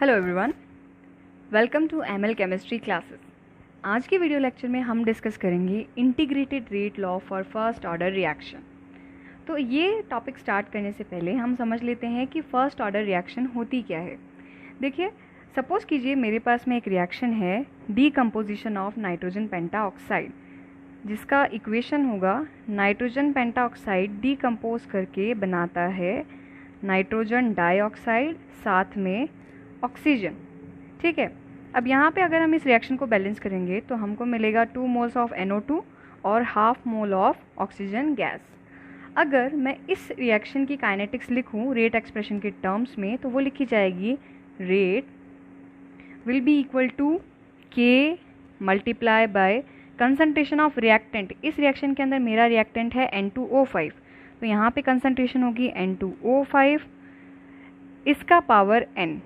Hello everyone, welcome to ML chemistry classes. आज की video lecture में हम डिस्कस करेंगे integrated rate law for first order reaction. तो ये टॉपिक स्टार्ट करने से पहले हम समझ लेते हैं कि फर्स्ट ऑर्डर रिएक्शन होती क्या है। देखिए, सपोज कीजिए मेरे पास में एक रिएक्शन है डीकम्पोजिशन ऑफ नाइट्रोजन पेंटाऑक्साइड, जिसका इक्वेशन होगा नाइट्रोजन पेंटाऑक्साइड डीकम्पोज करके बनाता है नाइट्रोजन डाइऑक्साइड साथ में ऑक्सीजन। ठीक है, अब यहाँ पे अगर हम इस रिएक्शन को बैलेंस करेंगे तो हमको मिलेगा 2 मोल्स ऑफ NO2 और half mole of oxygen gas. अगर मैं इस रिएक्शन की काइनेटिक्स लिखूँ रेट एक्सप्रेशन के टर्म्स में, तो वो लिखी जाएगी rate will be equal to K multiply by concentration of reactant. इस रिएक्शन के अंदर मेरा रिएक्टेंट है N2O5, तो यहाँ पे कंसंट्रेशन होगी N2O5 इसका पावर N।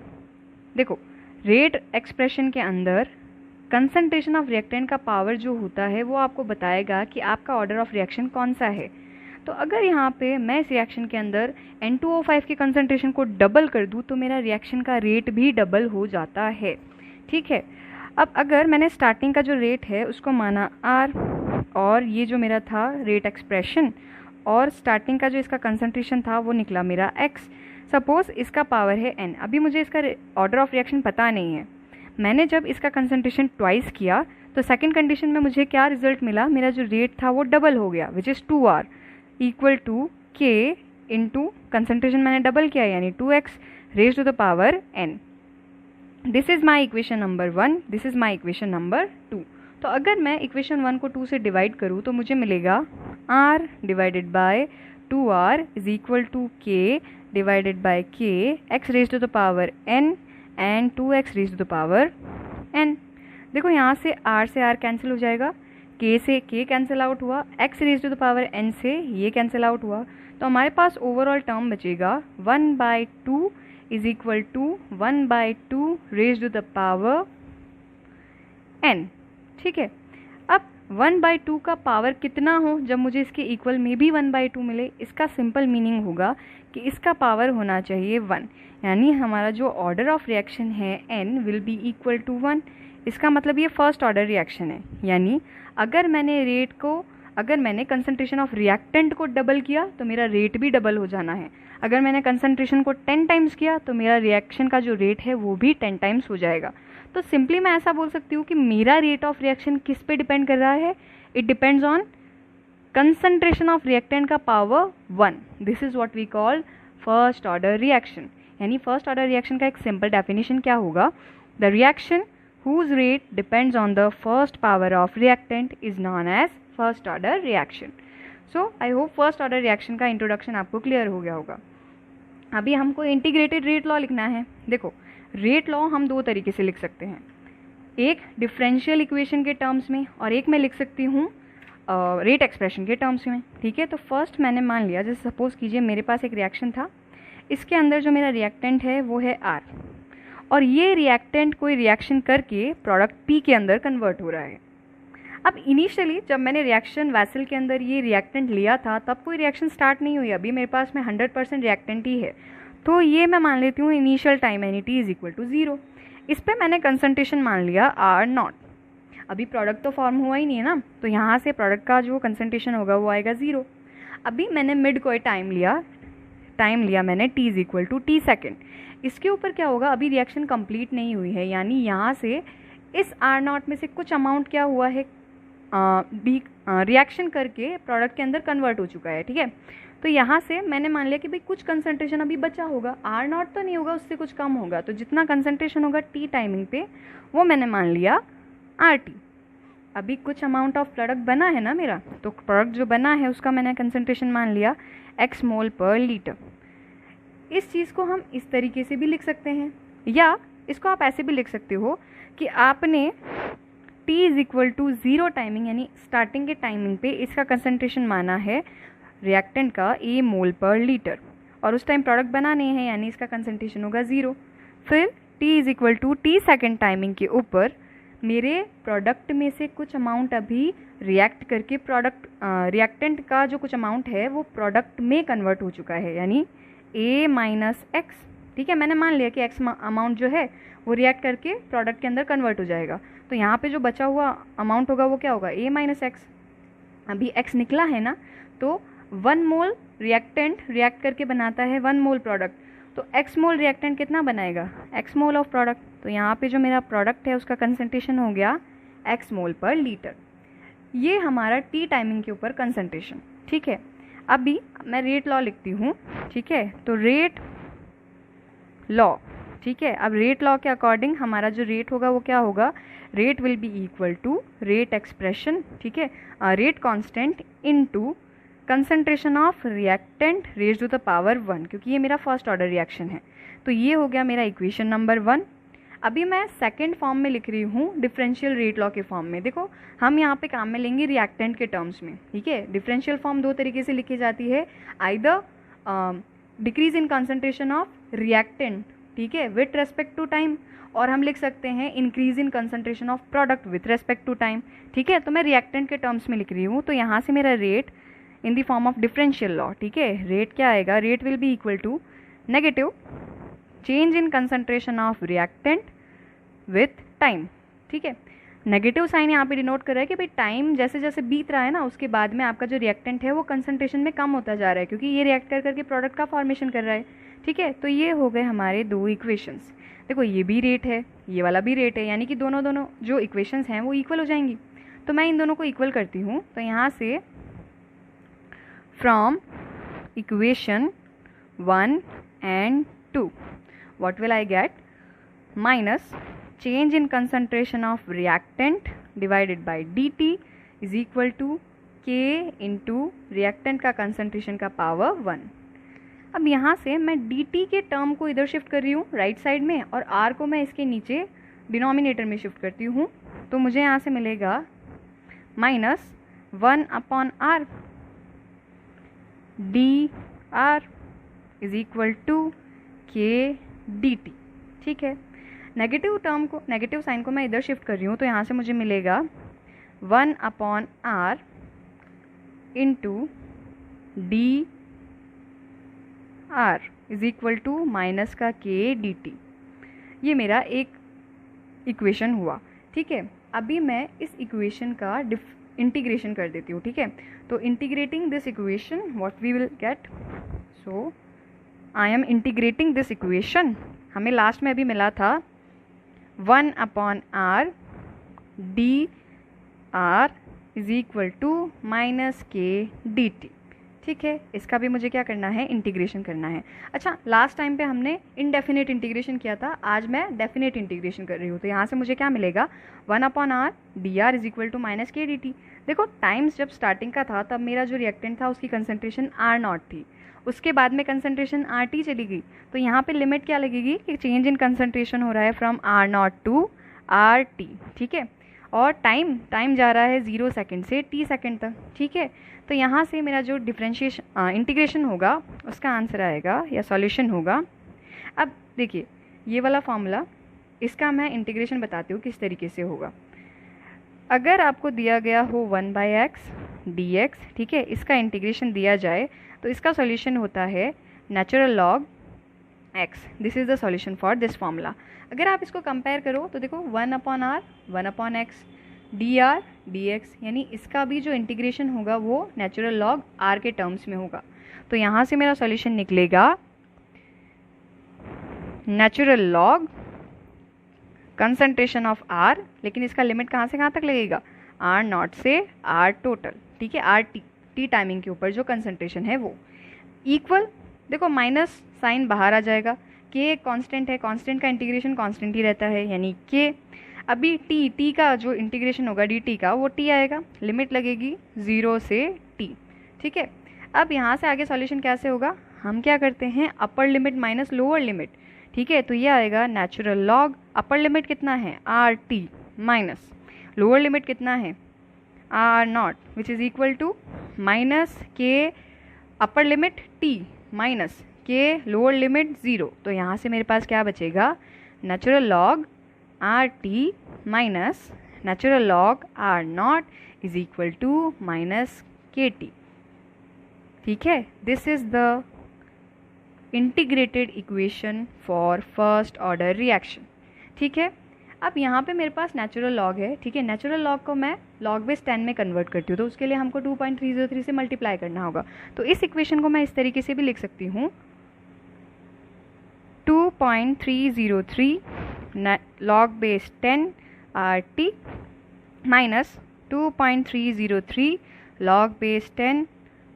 देखो, रेट एक्सप्रेशन के अंदर कंसंट्रेशन ऑफ रिएक्टेंट का पावर जो होता है वो आपको बताएगा कि आपका ऑर्डर ऑफ रिएक्शन कौन सा है। तो अगर यहाँ पे मैं इस रिएक्शन के अंदर N2O5 की कंसंट्रेशन को डबल कर दूँ तो मेरा रिएक्शन का रेट भी डबल हो जाता है। ठीक है, अब अगर मैंने स्टार्टिंग का जो रेट है उसको माना R, और ये जो मेरा था रेट एक्सप्रेशन, और स्टार्टिंग का जो इसका कंसंट्रेशन था वो निकला मेरा X। सपोज इसका पावर है N। अभी मुझे इसका ऑर्डर ऑफ रिएक्शन पता नहीं है। मैंने जब इसका कंसंट्रेशन ट्वाइस किया तो सेकंड कंडीशन में मुझे क्या रिजल्ट मिला, मेरा जो रेट था वो डबल हो गया, which is 2R equal to K into concentration मैंने डबल किया यानी 2X raise to the power N। This is my equation number 1, this is my equation number 2। तो अगर मैं इक्वेशन 1 को 2 से डिवाइड करूँ तो मुझे मिलेगा R divided by 2R is equal to K divided by K x raised to the power N and 2x raised to the power N। देखो, यहाँ से R से R कैंसिल हो जाएगा, K से K कैंसिल आउट हुआ, x raised to the power N से ये कैंसिल आउट हुआ, तो हमारे पास ओवरऑल टर्म बचेगा 1/2 is equal to 1/2 raised to the power N। ठीक है, अब 1/2 का पावर कितना हो जब मुझे इसके इक्वल में भी 1/2 मिले, इसका सिंपल मीनिंग होगा कि इसका पावर होना चाहिए 1, यानी हमारा जो ऑर्डर ऑफ रिएक्शन है N will be equal to 1। इसका मतलब ये फर्स्ट ऑर्डर रिएक्शन है, यानी अगर मैंने कंसंट्रेशन ऑफ रिएक्टेंट को डबल किया तो मेरा रेट भी डबल हो जाना है। अगर मैंने कंसंट्रेशन को 10 टाइम्स किया तो मेरा रिएक्शन का जो रेट है वो भी 10 टाइम्स हो जाएगा। तो सिंपली मैं ऐसा बोल सकती हूँ कि मेरा रेट ऑफ रिएक्शन किस पे डिपेंड कर रहा है, it depends on concentration of reactant का power 1। This is what we call first order reaction. यानी फर्स्ट ऑर्डर रिएक्शन का एक सिंपल डेफिनेशन क्या होगा, the reaction whose rate depends on the first power of reactant is known as first order reaction. So I hope first order reaction का introduction आपको clear हो गया होगा। अभी हमको इंटीग्रेटेड रेट लॉ लिखना है। देखो, रेट लॉ हम दो तरीके से लिख सकते हैं, एक डिफरेंशियल इक्वेशन के टर्म्स में और एक मैं लिख सकती हूँ रेट एक्सप्रेशन के टर्म्स में। ठीक है, तो फर्स्ट मैंने मान लिया, जैसे सपोज कीजिए मेरे पास एक रिएक्शन था, इसके अंदर जो मेरा रिएक्टेंट है वो है R, और ये रिएक्टेंट कोई रिएक्शन करके प्रोडक्ट P के अंदर कन्वर्ट हो रहा है। अब इनिशियली जब मैंने रिएक्शन वैसल के अंदर ये रिएक्टेंट लिया था तब कोई रिएक्शन स्टार्ट नहीं हुई, अभी मेरे पास में 100% रिएक्टेंट ही है, तो ये मैं मान लेती हूँ initial time and T is equal to 0। इस पर मैंने कंसंट्रेशन मान लिया R0। अभी प्रोडक्ट तो फॉर्म हुआ ही नहीं है ना, तो यहाँ से प्रोडक्ट का जो कंसंट्रेशन होगा वो आएगा 0। अभी मैंने मिड कोई टाइम लिया मैंने t is equal to t second. इसके ऊपर क्या होगा, अभी रिएक्शन कंप्लीट नहीं हुई है, यानी यहाँ से इस R0 में से कुछ अमाउंट क्या हुआ है, रिएक्शन करके प्रोडक्ट के अंदर कन्वर्ट हो चुका है। ठीक है, तो यहाँ से मैंने मान लिया कि भाई कुछ कंसंट्रेशन अभी बचा होगा, R0 तो नहीं होगा, उससे कुछ कम होगा, तो जितना कंसंट्रेशन होगा t टाइमिंग पे वो मैंने मान लिया RT। अभी कुछ अमाउंट ऑफ प्रोडक्ट बना है ना मेरा, तो प्रोडक्ट जो बना है उसका मैंने कंसंट्रेशन मान लिया x मोल पर लीटर। इस चीज़ को हम इस तरीके से भी लिख सकते हैं, या इसको आप ऐसे भी लिख सकते हो कि आपने t is equal to 0 timing यानी स्टार्टिंग के टाइमिंग पे इसका कंसंट्रेशन माना है रिएक्टेंट का A मोल पर लीटर, और उस टाइम प्रोडक्ट बनाने हैं यानी इसका कंसंट्रेशन होगा 0। फिर t is equal to t second timing के ऊपर मेरे प्रोडक्ट में से कुछ अमाउंट अभी रिएक्ट करके रिएक्टेंट का जो कुछ अमाउंट है वो प्रोडक्ट में कन्वर्ट हो चुका है, यानी A माइनस एक्स। ठीक है, मैंने मान लिया कि x अमाउंट जो है वो रिएक्ट करके प्रोडक्ट के अंदर कन्वर्ट हो जाएगा। तो यहाँ पे जो बचा हुआ अमाउंट होगा वो क्या होगा, a माइनस एक्स। अभी x निकला है ना, तो 1 मोल रिएक्टेंट रिएक्ट करके बनाता है 1 मोल प्रोडक्ट, तो x मोल रिएक्टेंट कितना बनाएगा, x मोल ऑफ प्रोडक्ट। तो यहाँ पे जो मेरा प्रोडक्ट है उसका कंसंट्रेशन हो गया x मोल पर लीटर। ये हमारा टी टाइमिंग के ऊपर कंसंट्रेशन। ठीक है, अभी मैं रेट लॉ लिखती हूँ। ठीक है, तो रेट लॉ, ठीक है, अब रेट लॉ के अकॉर्डिंग हमारा जो रेट होगा वो क्या होगा, rate will be equal to rate expression, ठीक है, rate constant into concentration of reactant raise to the power 1, क्योंकि ये मेरा फर्स्ट ऑर्डर रिएक्शन है। तो ये हो गया मेरा इक्वेशन नंबर 1। अभी मैं सेकंड फॉर्म में लिख रही हूँ डिफरेंशियल रेट लॉ के फॉर्म में। देखो हम यहाँ पे काम में लेंगे रिएक्टेंट के टर्म्स में। ठीक है, डिफरेंशियल फॉर्म दो तरीके से लिखी जाती है, either decrease in concentration of reactant, ठीक है, विथ रेस्पेक्ट टू टाइम, और हम लिख सकते हैं increase in concentration of product with respect to time. ठीक है, तो मैं रिएक्टेंट के टर्म्स में लिख रही हूँ, तो यहाँ से मेरा rate in the form of differential law, ठीक है, रेट क्या आएगा, rate will be equal to negative change in concentration of reactant with time. ठीक है, नेगेटिव साइन यहाँ पे डिनोट कर रहा है कि भाई टाइम जैसे जैसे बीत रहा है ना, उसके बाद में आपका जो रिएक्टेंट है वो कंसंट्रेशन में कम होता जा रहा है, क्योंकि ये रिएक्ट कर करके प्रोडक्ट का फॉर्मेशन कर रहा है। ठीक है, तो ये हो गए हमारे दो इक्वेशंस। देखो ये भी रेट है, ये वाला भी रेट है, यानी कि दोनों जो इक्वेशंस हैं वो इक्वल हो जाएंगी। तो मैं इन दोनों को इक्वल करती हूँ, तो यहाँ से from equation 1 and 2 what will I get, minus change in concentration of reactant divided by dt is equal to k into reactant का concentration का power 1। अब यहाँ से मैं dt के टर्म को इधर शिफ्ट कर रही हूँ राइट साइड में, और r को मैं इसके नीचे डिनोमिनेटर में शिफ्ट करती हूँ। तो मुझे यहाँ से मिलेगा minus 1/r dr is equal to K dt। ठीक है, नेगेटिव टर्म को, नेगेटिव साइन को मैं इधर शिफ्ट कर रही हूँ, तो यहाँ से मुझे मिलेगा 1/r into D R is equal to minus का के dt। ये मेरा एक इक्वेशन हुआ। ठीक है, अभी मैं इस इक्वेशन का इंटीग्रेशन कर देती हूँ। ठीक है, तो integrating this equation what we will get, so I am integrating this equation. हमें लास्ट में अभी मिला था 1/r D R is equal to minus K D T. ठीक है, इसका भी मुझे क्या करना है, इंटीग्रेशन करना है। अच्छा, लास्ट टाइम पे हमने इनडेफिनेट इंटीग्रेशन किया था, आज मैं डेफिनेट इंटीग्रेशन कर रही हूँ। तो यहाँ से मुझे क्या मिलेगा, 1/r D R is equal to minus K D T. देखो टाइम्स जब स्टार्टिंग का था तब मेरा जो रिएक्टेंट था उसकी कंसंट्रेशन R0 थी, उसके बाद में कंसंट्रेशन RT चली गई। तो यहाँ पे लिमिट क्या लगेगी कि चेंज इन कंसंट्रेशन हो रहा है फ्रॉम R0 टू RT। ठीक है, और टाइम जा रहा है 0 सेकेंड से t सेकेंड तक। ठीक है, तो यहाँ से मेरा जो डिफरेंशिएशन इंटीग्रेशन होगा उसका आंसर आएगा या सॉल्यूशन होगा। अब देखिए ये वाला फॉर्मूला, इसका मैं इंटीग्रेशन बताती हूँ किस तरीके से होगा। अगर आपको दिया गया हो 1/x dx, ठीक है, इसका इंटीग्रेशन दिया जाए तो इसका सॉल्यूशन होता है natural log x। This is the solution for this formula. अगर आप इसको कंपेयर करो तो देखो 1/r 1/x dr dx, यानी इसका भी जो इंटीग्रेशन होगा वो नेचुरल लॉग r के टर्म्स में होगा। तो यहाँ से मेरा सॉल्यूशन निकलेगा natural log concentration of r, लेकिन इसका लिमिट कहाँ से कहाँ तक लगेगा, R0 से R टोटल। ठीक है, RT टी टाइमिंग के ऊपर जो कंसंट्रेशन है वो इक्वल, देखो माइनस साइन बाहर आ जाएगा, k एक कांस्टेंट है, कांस्टेंट का इंटीग्रेशन कांस्टेंट ही रहता है, यानी k। अभी t का जो इंटीग्रेशन होगा dt का वो t आएगा, लिमिट लगेगी 0 से t। ठीक है, अब यहाँ से आगे सॉल्यूशन कैसे होगा, हम क्या करते हैं upper limit minus lower limit. ठीक है, तो ये आएगा नेचुरल लॉग, अपर लिमिट कितना है RT माइनस लोअर लिमिट कितना है R0 which is equal to minus K upper limit t minus K lower limit 0। तो यहाँ से मेरे पास क्या बचेगा, natural log RT minus natural log R0 is equal to minus KT। ठीक है, this is the integrated equation for first order reaction. ठीक है, अब यहाँ पे मेरे पास नेचुरल लॉग है। ठीक है, नेचुरल लॉग को मैं लॉग बेस 10 में कन्वर्ट करती हूँ, तो उसके लिए हमको 2.303 से मल्टीप्लाई करना होगा। तो इस इक्वेशन को मैं इस तरीके से भी लिख सकती हूँ, 2.303 log base 10 RT minus 2.303 log base 10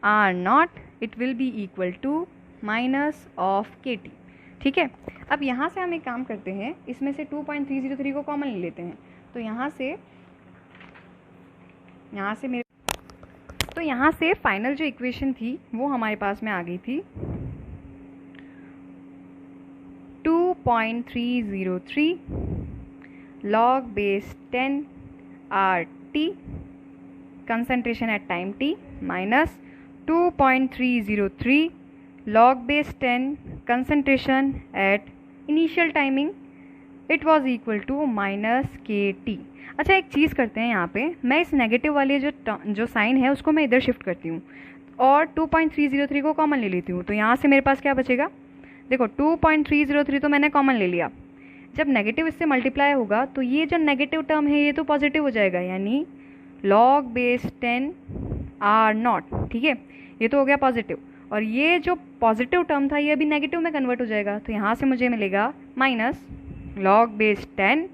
R naught, it will be equal to minus of KT। ठीक है, अब यहाँ से हम एक काम करते हैं, इसमें से 2.303 को कॉमन ले लेते हैं। तो यहाँ से फाइनल जो इक्वेशन थी वो हमारे पास में आ गई थी 2.303 log base 10 RT concentration at time t minus 2.303 log base 10 concentration at initial timing, it was equal to minus KT। अच्छा, एक चीज़ करते हैं, यहाँ पे मैं इस नेगेटिव वाले जो साइन है उसको मैं इधर शिफ्ट करती हूँ और 2.303 को कॉमन ले लेती हूँ। तो यहाँ से मेरे पास क्या बचेगा, देखो 2.303 तो मैंने कॉमन ले लिया। जब नेगेटिव इससे मल्टीप्लाई होगा तो ये जो नेगेटिव टर्म है ये तो पॉजिटिव हो जाएगा, यानी log बेस 10 R नॉट। ठीक है, ये तो हो गया पॉजिटिव, और ये जो पॉजिटिव टर्म था ये अभी नेगेटिव में कन्वर्ट हो जाएगा। तो यहाँ से मुझे मिलेगा minus log base 10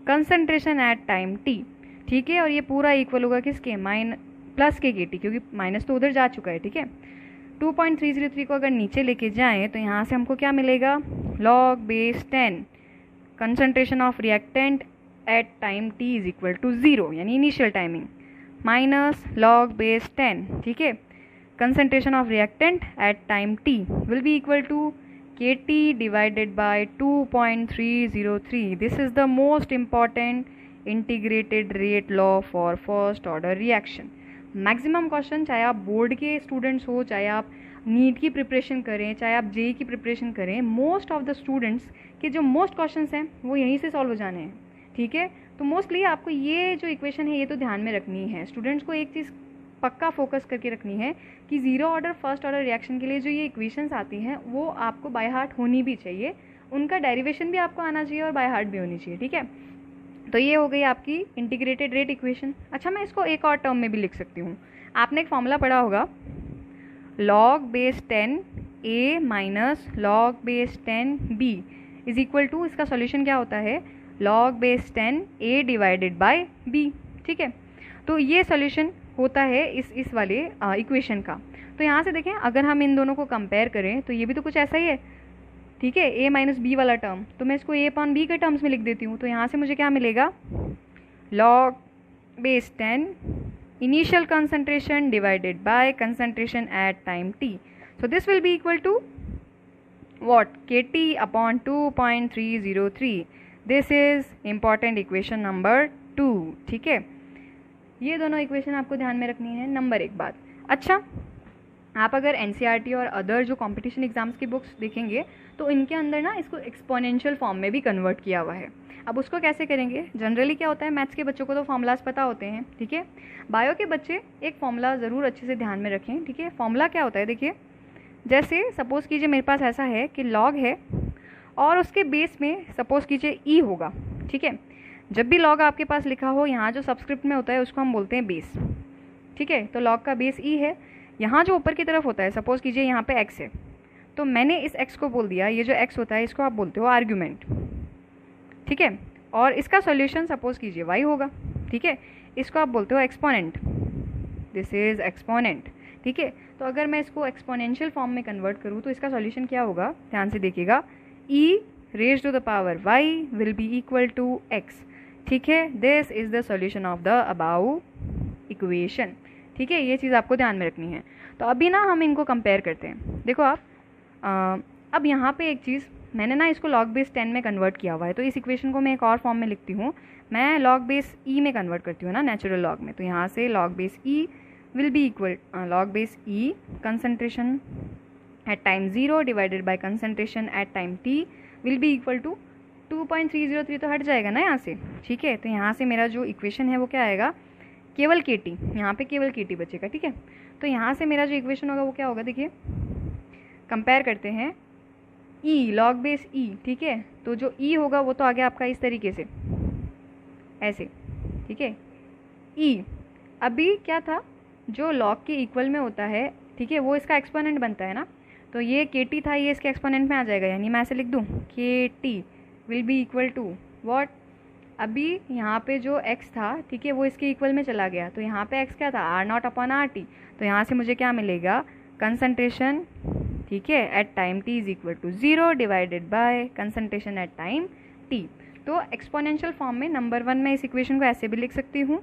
concentration at time t। ठीक है, और ये पूरा इक्वल होगा किसके, प्लस के KT, क्योंकि माइनस तो उधर जा चुका है। ठीक है, 2.303 को अगर नीचे लेके जाएं तो यहाँ से हमको क्या मिलेगा, log base 10 concentration of reactant at time t is equal to 0, यानी initial timing, minus log base 10। ठीक है, concentration of reactant at time t will be equal to KT divided by 2.303. This is the most important integrated rate law for first order reaction. Maximum question, चाहे आप board के students हो, चाहे आप NEET की preparation करें, चाहे आप जेई की प्रिपरेशन करें, मोस्ट ऑफ द स्टूडेंट्स के जो मोस्ट क्वेश्चंस हैं वो यहीं से सॉल्व हो जाने हैं। ठीक है, तो मोस्टली आपको ये जो इक्वेशन है ये तो ध्यान में रखनी है। स्टूडेंट्स को एक चीज़ पक्का फोकस करके रखनी है कि zero order first order reaction के लिए जो ये इक्वेशंस आती हैं वो आपको बाय हार्ट होनी भी चाहिए, उनका डेरिवेशन भी आपको आना चाहिए और बाय हार्ट भी होनी चाहिए। ठीक है, तो ये हो गई आपकी इंटीग्रेटेड रेट इक्वेशन। अच्छा, मैं इसको एक और टर्म में भी लिख सकती हूँ। आपने एक फॉर्मूला पढ़ा होगा, log base 10 A minus log base 10 B is equal to, इसका सॉल्यूशन क्या होता है, log base 10 A divided by B। ठीक है, तो ये सॉल्यूशन होता है इस वाले इक्वेशन का। तो यहाँ से देखें, अगर हम इन दोनों को कंपेयर करें तो ये भी तो कुछ ऐसा ही है। ठीक है, a माइनस बी वाला टर्म, तो मैं इसको a अपॉन b के टर्म्स में लिख देती हूँ। तो यहाँ से मुझे क्या मिलेगा, log base 10 initial concentration divided by concentration at time t। So this will be equal to what, KT upon 2.303। This is important equation number 2। ठीक है, ये दोनों इक्वेशन आपको ध्यान में रखनी है। नंबर एक बात, अच्छा, आप अगर NCERT और अदर जो कंपटीशन एग्जाम्स की बुक्स देखेंगे तो इनके अंदर ना इसको एक्सपोनेंशियल फॉर्म में भी कन्वर्ट किया हुआ है। अब उसको कैसे करेंगे, जनरली क्या होता है, मैथ्स के बच्चों को तो फॉर्मूलाज पता होते हैं। ठीक है, बायो के बच्चे एक फॉर्मूला ज़रूर अच्छे से ध्यान में रखें। ठीक है, फॉर्मूला क्या होता है, देखिए, जैसे सपोज़ कीजिए मेरे पास ऐसा है कि लॉग है और उसके बेस में सपोज़ कीजिए ई होगा। ठीक है, जब भी लॉग आपके पास लिखा हो, यहाँ जो सबस्क्रिप्ट में होता है उसको हम बोलते हैं बेस। ठीक है, तो लॉग का बेस ई है। यहाँ जो ऊपर की तरफ होता है, सपोज़ कीजिए यहाँ पे x है, तो मैंने इस x को बोल दिया, ये जो x होता है इसको आप बोलते हो आर्ग्यूमेंट। ठीक है, और इसका सॉल्यूशन सपोज़ कीजिए y होगा। ठीक है, इसको आप बोलते हो एक्सपोनेंट, दिस इज़ एक्सपोनेंट। ठीक है, तो अगर मैं इसको एक्सपोनेंशियल फॉर्म में कन्वर्ट करूँ तो इसका सॉल्यूशन क्या होगा, ध्यान से देखिएगा, e raise to the power y will be equal to x। ठीक है, this is the solution of the above equation. ठीक है, ये चीज़ आपको ध्यान में रखनी है। तो अभी ना हम इनको कंपेयर करते हैं। देखो आप, अब यहाँ पे एक चीज़, मैंने ना इसको log बेस 10 में कन्वर्ट किया हुआ है, तो इस इक्वेशन को मैं एक और फॉर्म में लिखती हूँ। मैं log बेस e में कन्वर्ट करती हूँ ना, नेचुरल लॉग में। तो यहाँ से log base e will be equal log base e concentration at time 0 divided by concentration at time t will be equal to 2.303, तो हट जाएगा ना यहाँ से। ठीक है, तो यहाँ से मेरा जो इक्वेशन है वो क्या आएगा, केवल KT, यहाँ पे केवल KT बचेगा। ठीक है, तो यहाँ से मेरा जो इक्वेशन होगा वो क्या होगा, देखिए कंपेयर करते हैं, ई, लॉग बेस ई, ठीक है। तो जो ई होगा वो तो आ गया आपका इस तरीके से, ऐसे, ठीक है। ई अभी क्या था, जो लॉग के इक्वल में होता है, ठीक है, वो इसका एक्सपोनेंट बनता है ना, तो ये के टी था, ये इसके एक्सपोनेंट में आ जाएगा, यानी मैं ऐसे लिख दूँ K T will be equal to what, अभी यहाँ पे जो x था, ठीक है, वो इसके इक्वल में चला गया, तो यहाँ पे x क्या था, R naught upon R T, तो यहाँ से मुझे क्या मिलेगा, कंसंट्रेशन, ठीक है, at time t is equal to 0 divided by concentration at time t। तो एक्सपोनेंशियल फॉर्म में नंबर 1 में इस इक्वेशन को ऐसे भी लिख सकती हूँ,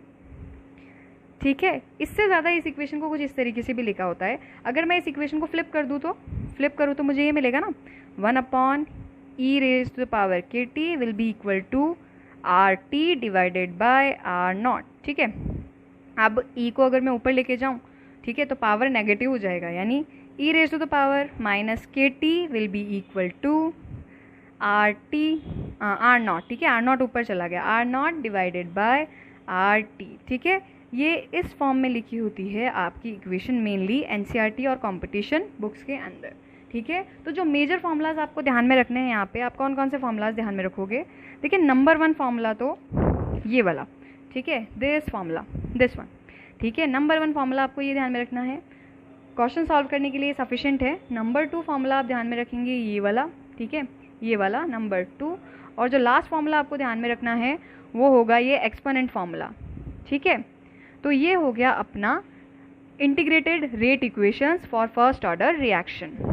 ठीक है। इससे ज़्यादा इस इक्वेशन को कुछ इस तरीके से भी लिखा होता है। अगर मैं इस इक्वेशन को फ्लिप कर दूँ तो मुझे ये मिलेगा ना, 1 upon E raise to the power K T will be equal to R T divided by R nought, ठीक है। अब ई को अगर मैं ऊपर लेके जाऊँ, ठीक है, तो पावर नेगेटिव हो जाएगा, यानी E raise to the power minus K T will be equal to R T R nought, ठीक है, आर नॉट ऊपर चला गया, R nought divided by R T, ठीक है। ये इस फॉर्म में लिखी होती है आपकी इक्वेशन मेनली एनसीईआरटी और कंपटीशन बुक्स के अंदर, ठीक है। तो जो मेजर फार्मूलाज आपको ध्यान में रखने हैं यहाँ पे, आप कौन कौन से फार्मूलाज ध्यान में रखोगे, देखिए नंबर 1 फार्मूला तो ये वाला, ठीक है, दिस फार्मूला, दिस वन, ठीक है। नंबर 1 फार्मूला आपको ये ध्यान में रखना है, क्वेश्चन सॉल्व करने के लिए सफिशिएंट है। नंबर 2 फार्मूला आप ध्यान में रखेंगे ये वाला, ठीक है, ये वाला नंबर 2, और जो लास्ट फार्मूला आपको ध्यान में रखना है वो होगा ये एक्सपोनेंट फार्मूला, ठीक है। तो ये हो गया अपना integrated rate equations for first order reaction.